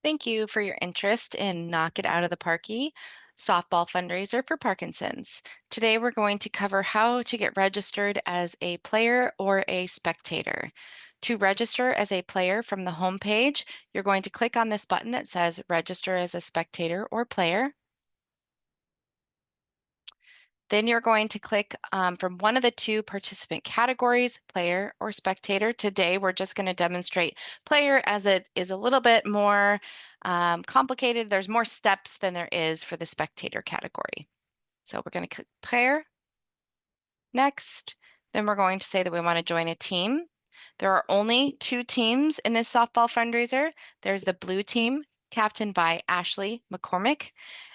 Thank you for your interest in Knock It Out of the Parkie softball fundraiser for Parkinson's. Today we're going to cover how to get registered as a player or a spectator. To register as a player from the home page, you're going to click on this button that says register as a spectator or player. Then you're going to click from one of the two participant categories, player or spectator. Today, we're just going to demonstrate player as it is a little bit more complicated. There's more steps than there is for the spectator category. So we're going to click player. Next, then we're going to say that we want to join a team. There are only two teams in this softball fundraiser. There's the blue team, captained by Ashley McCormick,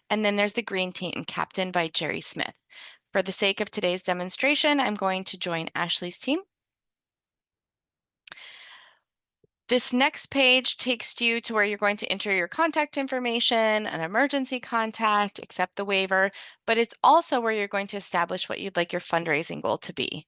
and then there's the green team, captained by Jerry Smith. For the sake of today's demonstration, I'm going to join Ashley's team. This next page takes you to where you're going to enter your contact information, an emergency contact, accept the waiver, but it's also where you're going to establish what you'd like your fundraising goal to be.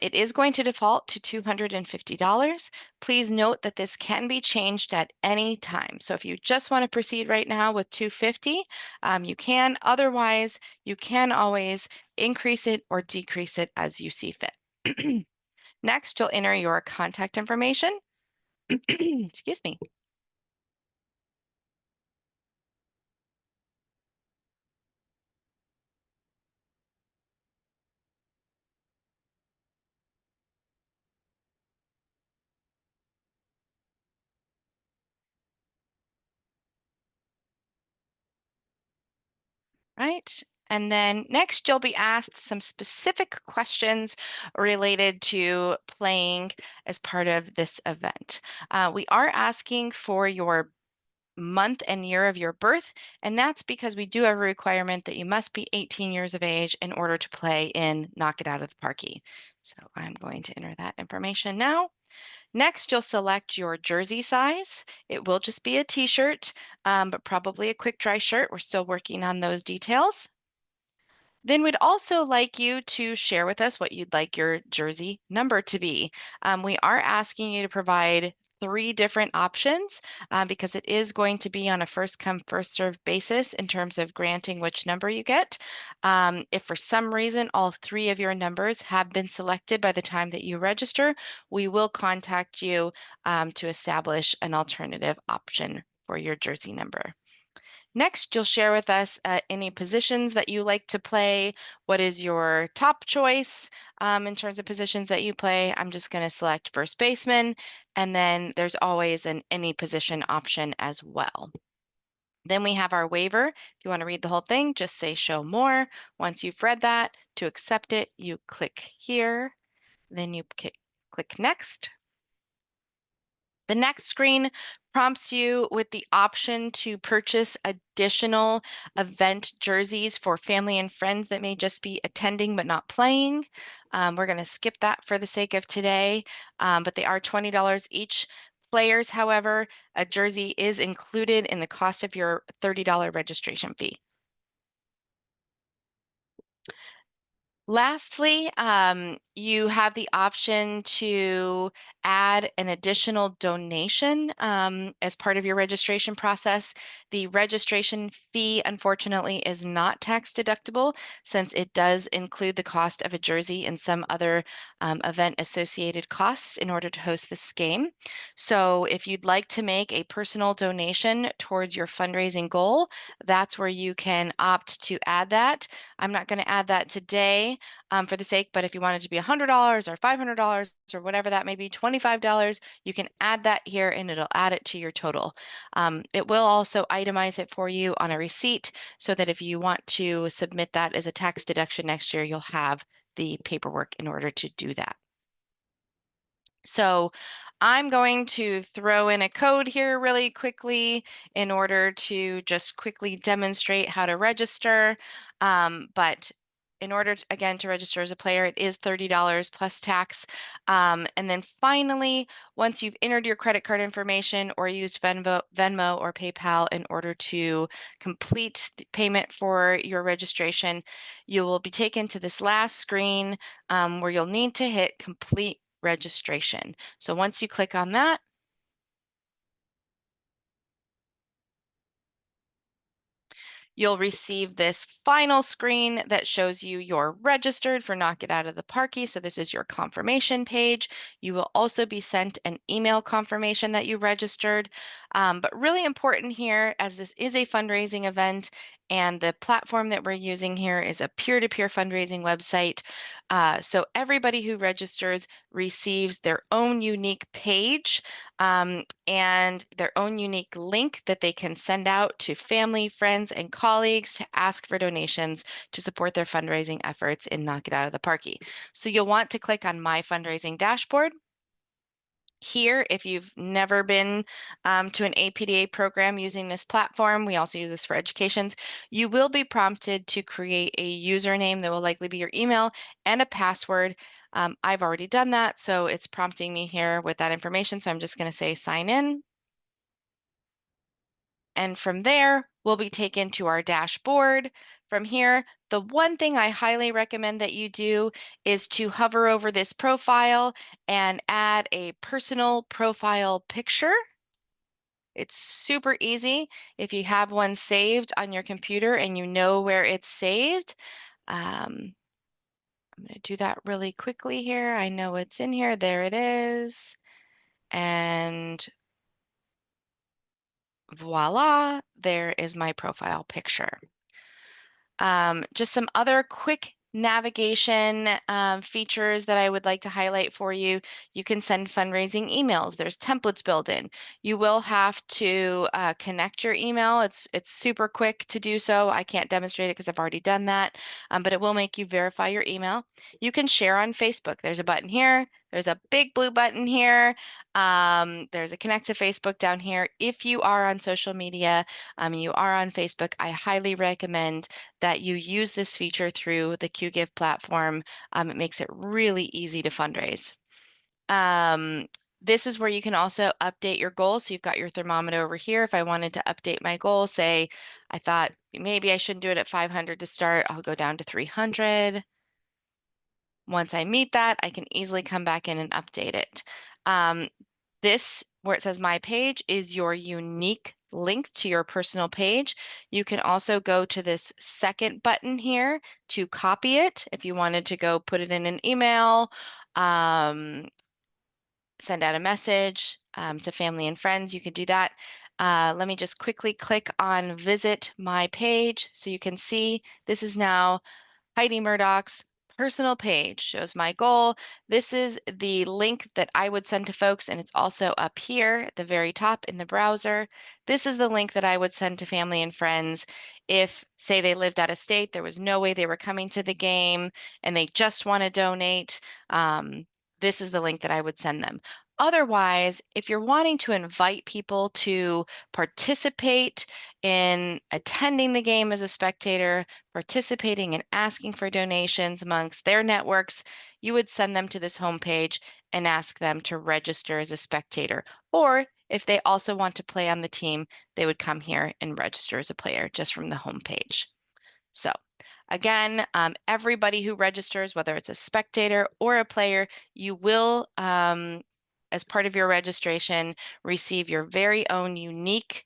It is going to default to $250. Please note that this can be changed at any time. So if you just want to proceed right now with $250, you can. Otherwise, you can always increase it or decrease it as you see fit. Next, you'll enter your contact information. Excuse me. Right. And then next, you'll be asked some specific questions related to playing as part of this event. We are asking for your month and year of your birth, and that's because we do have a requirement that you must be 18 years of age in order to play in Knock It Out of the Parkie. So I'm going to enter that information now. Next, you'll select your jersey size. It will just be a t-shirt, but probably a quick dry shirt. We're still working on those details. Then we'd also like you to share with us what you'd like your jersey number to be. We are asking you to provide 3 different options because it is going to be on a first come, first served basis in terms of granting which number you get. If for some reason all 3 of your numbers have been selected by the time that you register, we will contact you to establish an alternative option for your jersey number. Next, you'll share with us any positions that you like to play. What is your top choice in terms of positions that you play? I'm just going to select first baseman, and then there's always an any position option as well. Then we have our waiver. If you want to read the whole thing, just say show more. Once you've read that, to accept it, you click here, then you click next. The next screen prompts you with the option to purchase additional event jerseys for family and friends that may just be attending but not playing. We're going to skip that for the sake of today, but they are $20 each. Players, however, a jersey is included in the cost of your $30 registration fee. Lastly, you have the option to add an additional donation as part of your registration process. The registration fee, unfortunately, is not tax deductible since it does include the cost of a jersey and some other event associated costs in order to host this game. So if you'd like to make a personal donation towards your fundraising goal, that's where you can opt to add that. I'm not going to add that today for the sake, but if you want it to be $100 or $500 or whatever that may be, $25, you can add that here and it'll add it to your total. It will also itemize it for you on a receipt so that if you want to submit that as a tax deduction next year, you'll have the paperwork in order to do that. So I'm going to throw in a code here really quickly in order to just quickly demonstrate how to register. But in order, again, to register as a player, it is $30 plus tax. And then finally, once you've entered your credit card information or used Venmo or PayPal in order to complete the payment for your registration, you will be taken to this last screen where you'll need to hit complete registration. So once you click on that, you'll receive this final screen that shows you you're registered for Knock It Out of the Parkie. So this is your confirmation page. You will also be sent an email confirmation that you registered. But really important here, as this is a fundraising event and the platform that we're using here is a peer-to-peer fundraising website. So everybody who registers receives their own unique page and their own unique link that they can send out to family, friends, and colleagues to ask for donations to support their fundraising efforts in Knock It Out of the Parkie. So you'll want to click on My Fundraising Dashboard. Here, if you've never been to an APDA program using this platform, we also use this for educations, you will be prompted to create a username that will likely be your email and a password. I've already done that, so it's prompting me here with that information. So I'm just going to say sign in. And from there, we'll be taken to our dashboard. From here, the one thing I highly recommend that you do is to hover over this profile and add a personal profile picture. It's super easy if you have one saved on your computer and you know where it's saved. I'm going to do that really quickly here. I know it's in here. There it is. And voila, there is my profile picture. Just some other quick navigation features that I would like to highlight for you. You can send fundraising emails. There's templates built in. You will have to connect your email. It's super quick to do so. I can't demonstrate it because I've already done that, but it will make you verify your email. You can share on Facebook. There's a button here. There's a big blue button here. There's a connect to Facebook down here. If you are on social media, you are on Facebook, I highly recommend that you use this feature through the QGive platform. It makes it really easy to fundraise. This is where you can also update your goals. So you've got your thermometer over here. If I wanted to update my goal, say I thought maybe I shouldn't do it at 500 to start, I'll go down to 300. Once I meet that, I can easily come back in and update it. This, where it says My Page, is your unique link to your personal page. You can also go to this second button here to copy it if you wanted to go put it in an email, send out a message to family and friends. You could do that. Let me just quickly click on Visit My Page so you can see this is now Heidi Murdoch's personal page. Shows my goal. This is the link that I would send to folks, and it's also up here at the very top in the browser. This is the link that I would send to family and friends if, say, they lived out of state, there was no way they were coming to the game, and they just want to donate. This is the link that I would send them. Otherwise, if you're wanting to invite people to participate in attending the game as a spectator, participating and asking for donations amongst their networks, you would send them to this homepage and ask them to register as a spectator. Or if they also want to play on the team, they would come here and register as a player just from the homepage. So again, everybody who registers, whether it's a spectator or a player, you will, as part of your registration, receive your very own unique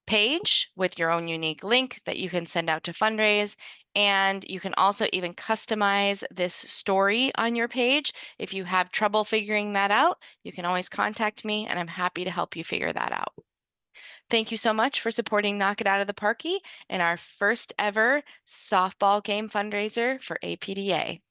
page with your own unique link that you can send out to fundraise. And you can also even customize this story on your page. If you have trouble figuring that out, you can always contact me and I'm happy to help you figure that out. Thank you so much for supporting Knock It Out of the Parkie and our first ever softball game fundraiser for APDA.